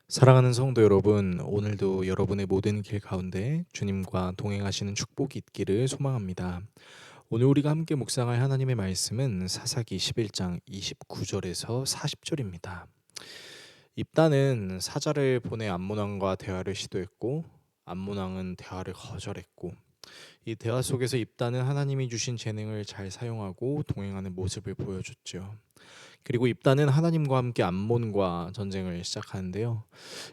사랑하는 성도 여러분, 오늘도 여러분의 모든 길 가운데 주님과 동행하시는 축복이 있기를 소망합니다. 오늘 우리가 함께 묵상할 하나님의 말씀은 사사기 11장 29절에서 40절입니다. 입단은 사자를 보내 암몬왕과 대화를 시도했고 암몬왕은 대화를 거절했고 이 대화 속에서 입단은 하나님이 주신 재능을 잘 사용하고 동행하는 모습을 보여줬죠. 그리고 입단은 하나님과 함께 암몬과 전쟁을 시작하는데요.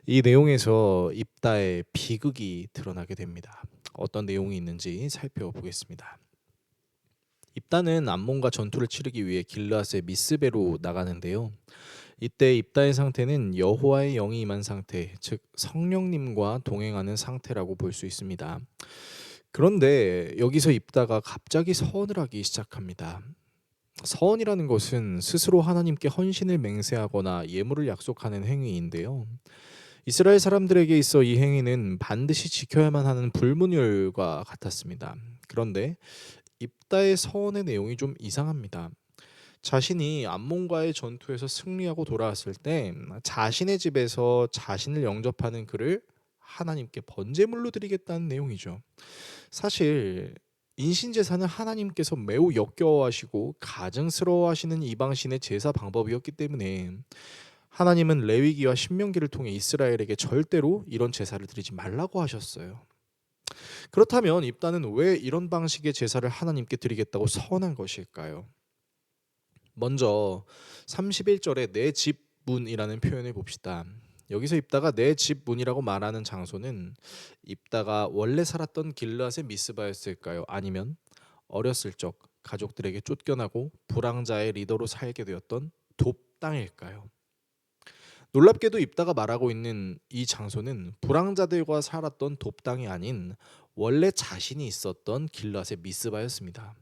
이 내용에서 입다의 비극이 드러나게 됩니다. 어떤 내용이 있는지 살펴보겠습니다. 입다는 암몬과 전투를 치르기 위해 길르앗의 미스베로 나가는데요. 이때 입다의 상태는 여호와의 영이 임한 상태, 즉 성령님과 동행하는 상태라고 볼 수 있습니다. 그런데 여기서 입다가 갑자기 서원을 하기 시작합니다. 서원이라는 것은 스스로 하나님께 헌신을 맹세하거나 예물을 약속하는 행위인데요. 이스라엘 사람들에게 있어 이 행위는 반드시 지켜야만 하는 불문율과 같았습니다. 그런데 입다의 서원의 내용이 좀 이상합니다. 자신이 암몬과의 전투에서 승리하고 돌아왔을 때 자신의 집에서 자신을 영접하는 그를 하나님께 번제물로 드리겠다는 내용이죠. 사실 인신제사는 하나님께서 매우 역겨워하시고 가증스러워하시는 이방신의 제사 방법이었기 때문에 하나님은 레위기와 신명기를 통해 이스라엘에게 절대로 이런 제사를 드리지 말라고 하셨어요. 그렇다면 입단은 왜 이런 방식의 제사를 하나님께 드리겠다고 서원한 것일까요? 먼저 31절에 내 집 문이라는 표현을 봅시다. 여기서 입다가 내 집 문이라고 말하는 장소는 입다가 원래 살았던 길르앗의 미스바였을까요? 아니면 어렸을 적 가족들에게 쫓겨나고 불황자의 리더로 살게 되었던 돕 땅일까요? 놀랍게도 입다가 말하고 있는 이 장소는 불황자들과 살았던 돕 땅이 아닌 원래 자신이 있었던 길르앗의 미스바였습니다.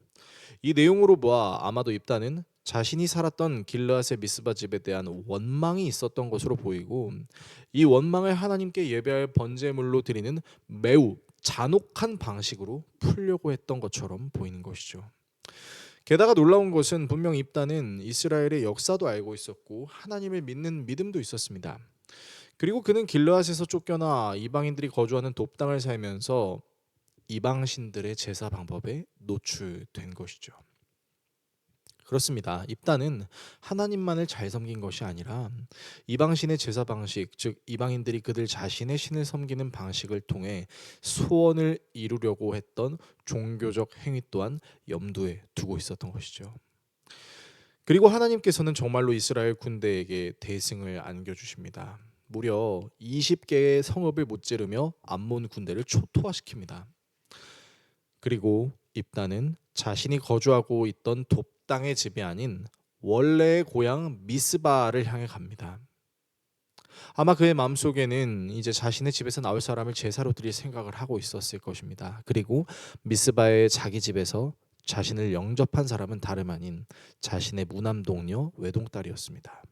이 내용으로 보아 아마도 입다는 자신이 살았던 길르앗의 미스바 집에 대한 원망이 있었던 것으로 보이고 이 원망을 하나님께 예배할 번제물로 드리는 매우 잔혹한 방식으로 풀려고 했던 것처럼 보이는 것이죠. 게다가 놀라운 것은 분명 입다는 이스라엘의 역사도 알고 있었고 하나님을 믿는 믿음도 있었습니다. 그리고 그는 길르앗에서 쫓겨나 이방인들이 거주하는 돕 땅을 살면서 이방신들의 제사 방법에 노출된 것이죠. 그렇습니다. 입다는 하나님만을 잘 섬긴 것이 아니라 이방신의 제사 방식, 즉 이방인들이 그들 자신의 신을 섬기는 방식을 통해 소원을 이루려고 했던 종교적 행위 또한 염두에 두고 있었던 것이죠. 그리고 하나님께서는 정말로 이스라엘 군대에게 대승을 안겨주십니다. 무려 20개의 성읍을 무찌르며 암몬 군대를 초토화시킵니다. 그리고 입다는 자신이 거주하고 있던 돕 땅의 집이 아닌 원래의 고향 미스바를 향해 갑니다. 아마 그의 마음속에는 이제 자신의 집에서 나올 사람을 제사로 드릴 생각을 하고 있었을 것입니다. 그리고 미스바의 자기 집에서 자신을 영접한 사람은 다름 아닌 자신의 무남 동료 외동딸이었습니다.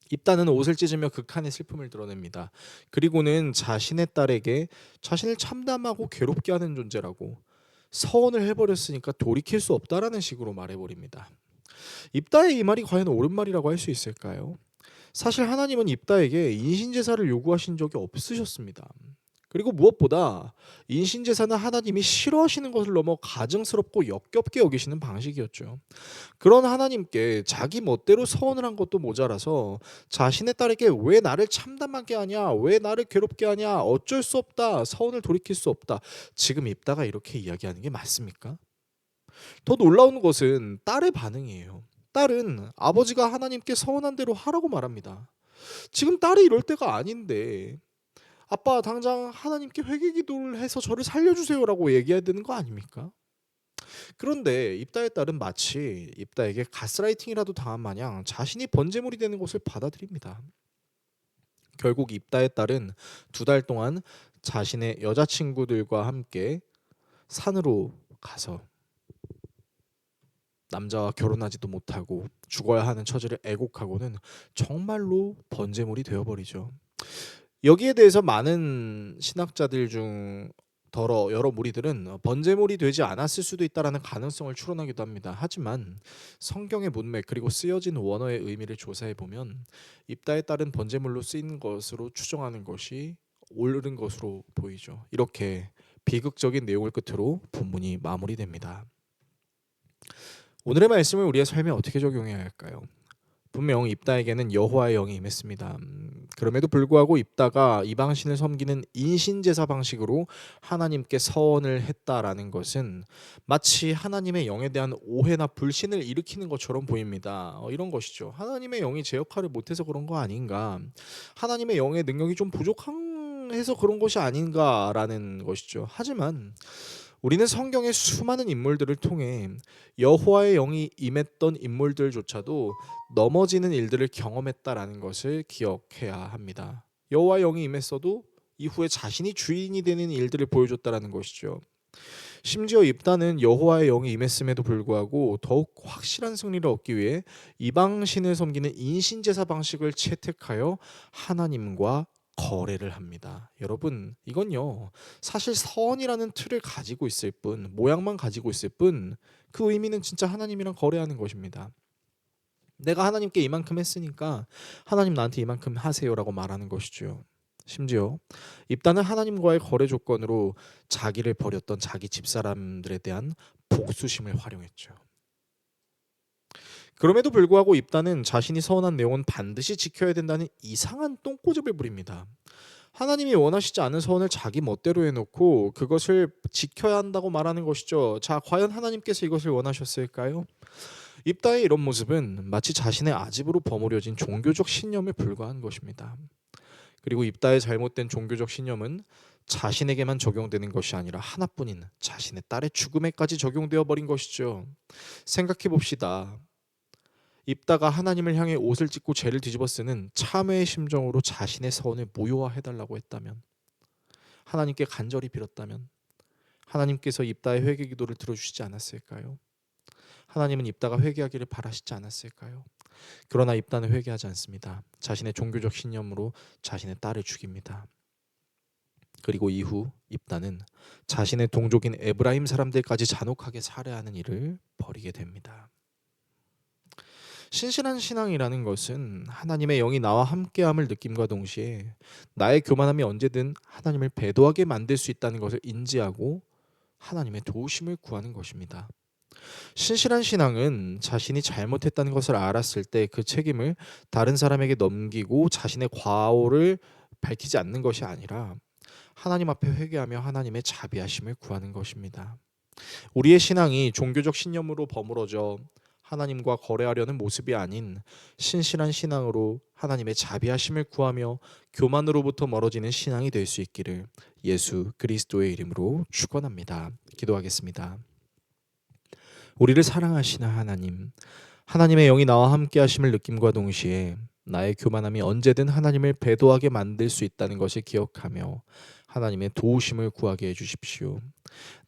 입다는 옷을 찢으며 극한의 슬픔을 드러냅니다. 그리고는 자신의 딸에게 자신을 참담하고 괴롭게 하는 존재라고 서원을 해버렸으니까 돌이킬 수 없다라는 식으로 말해버립니다. 입다의 이 말이 과연 옳은 말이라고 할 수 있을까요? 사실 하나님은 입다에게 인신제사를 요구하신 적이 없으셨습니다. 그리고 무엇보다 인신제사는 하나님이 싫어하시는 것을 넘어 가증스럽고 역겹게 여기시는 방식이었죠. 그런 하나님께 자기 멋대로 서원을 한 것도 모자라서 자신의 딸에게 왜 나를 참담하게 하냐, 왜 나를 괴롭게 하냐, 어쩔 수 없다, 서원을 돌이킬 수 없다. 지금 입다가 이렇게 이야기하는 게 맞습니까? 더 놀라운 것은 딸의 반응이에요. 딸은 아버지가 하나님께 서원한 대로 하라고 말합니다. 지금 딸이 이럴 때가 아닌데 아빠 당장 하나님께 회개 기도를 해서 저를 살려주세요라고 얘기해야 되는 거 아닙니까? 그런데 입다의 딸은 마치 입다에게 가스라이팅이라도 당한 마냥 자신이 번제물이 되는 것을 받아들입니다. 결국 입다의 딸은 2달 동안 자신의 여자친구들과 함께 산으로 가서 남자와 결혼하지도 못하고 죽어야 하는 처지를 애곡하고는 정말로 번제물이 되어버리죠. 여기에 대해서 많은 신학자들 중 더러 여러 무리들은 번제물이 되지 않았을 수도 있다라는 가능성을 추론하기도 합니다. 하지만 성경의 문맥 그리고 쓰여진 원어의 의미를 조사해 보면 입다에 따른 번제물로 쓰인 것으로 추정하는 것이 옳은 것으로 보이죠. 이렇게 비극적인 내용을 끝으로 본문이 마무리됩니다. 오늘의 말씀을 우리의 삶에 어떻게 적용해야 할까요? 분명 입다에게는 여호와의 영이 임했습니다. 그럼에도 불구하고 입다가 이방신을 섬기는 인신제사 방식으로 하나님께 서원을 했다라는 것은 마치 하나님의 영에 대한 오해나 불신을 일으키는 것처럼 보입니다. 이런 것이죠. 하나님의 영이 제 역할을 못해서 그런 거 아닌가? 하나님의 영의 능력이 좀 부족해서 그런 것이 아닌가라는 것이죠. 하지만 우리는 성경의 수많은 인물들을 통해 여호와의 영이 임했던 인물들조차도 넘어지는 일들을 경험했다라는 것을 기억해야 합니다. 여호와의 영이 임했어도 이후에 자신이 주인이 되는 일들을 보여줬다라는 것이죠. 심지어 입다는 여호와의 영이 임했음에도 불구하고 더욱 확실한 승리를 얻기 위해 이방신을 섬기는 인신제사 방식을 채택하여 하나님과 거래를 합니다. 여러분, 이건요, 사실 서원이라는 틀을 가지고 있을 뿐, 모양만 가지고 있을 뿐, 그 의미는 진짜 하나님이랑 거래하는 것입니다. 내가 하나님께 이만큼 했으니까 하나님 나한테 이만큼 하세요라고 말하는 것이죠. 심지어 입다는 하나님과의 거래 조건으로 자기를 버렸던 자기 집사람들에 대한 복수심을 활용했죠. 그럼에도 불구하고 입다는 자신이 서원한 내용은 반드시 지켜야 된다는 이상한 똥꼬집을 부립니다. 하나님이 원하시지 않은 서원을 자기 멋대로 해놓고 그것을 지켜야 한다고 말하는 것이죠. 자, 과연 하나님께서 이것을 원하셨을까요? 입다의 이런 모습은 마치 자신의 아집으로 버무려진 종교적 신념에 불과한 것입니다. 그리고 입다의 잘못된 종교적 신념은 자신에게만 적용되는 것이 아니라 하나뿐인 자신의 딸의 죽음에까지 적용되어 버린 것이죠. 생각해 봅시다. 입다가 하나님을 향해 옷을 찢고 죄를 뒤집어 쓰는 참회의 심정으로 자신의 서원을 무효화해달라고 했다면, 하나님께 간절히 빌었다면 하나님께서 입다의 회개 기도를 들어주시지 않았을까요? 하나님은 입다가 회개하기를 바라시지 않았을까요? 그러나 입다는 회개하지 않습니다. 자신의 종교적 신념으로 자신의 딸을 죽입니다. 그리고 이후 입다는 자신의 동족인 에브라임 사람들까지 잔혹하게 살해하는 일을 벌이게 됩니다. 신실한 신앙이라는 것은 하나님의 영이 나와 함께함을 느낌과 동시에 나의 교만함이 언제든 하나님을 배도하게 만들 수 있다는 것을 인지하고 하나님의 도우심을 구하는 것입니다. 신실한 신앙은 자신이 잘못했다는 것을 알았을 때 그 책임을 다른 사람에게 넘기고 자신의 과오를 밝히지 않는 것이 아니라 하나님 앞에 회개하며 하나님의 자비하심을 구하는 것입니다. 우리의 신앙이 종교적 신념으로 버무러져 하나님과 거래하려는 모습이 아닌 신실한 신앙으로 하나님의 자비하심을 구하며 교만으로부터 멀어지는 신앙이 될 수 있기를 예수 그리스도의 이름으로 축원합니다. 기도하겠습니다. 우리를 사랑하시는 하나님, 하나님의 영이 나와 함께 하심을 느낌과 동시에 나의 교만함이 언제든 하나님을 배도하게 만들 수 있다는 것을 기억하며 하나님의 도우심을 구하게 해주십시오.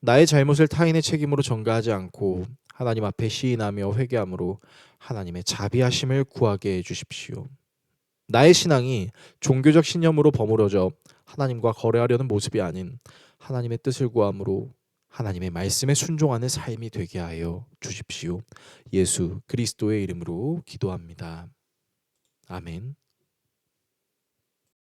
나의 잘못을 타인의 책임으로 전가하지 않고 하나님 앞에 시인하며 회개함으로 하나님의 자비하심을 구하게 해주십시오. 나의 신앙이 종교적 신념으로 버무러져 하나님과 거래하려는 모습이 아닌 하나님의 뜻을 구함으로 하나님의 말씀에 순종하는 삶이 되게 하여 주십시오. 예수 그리스도의 이름으로 기도합니다. 아멘.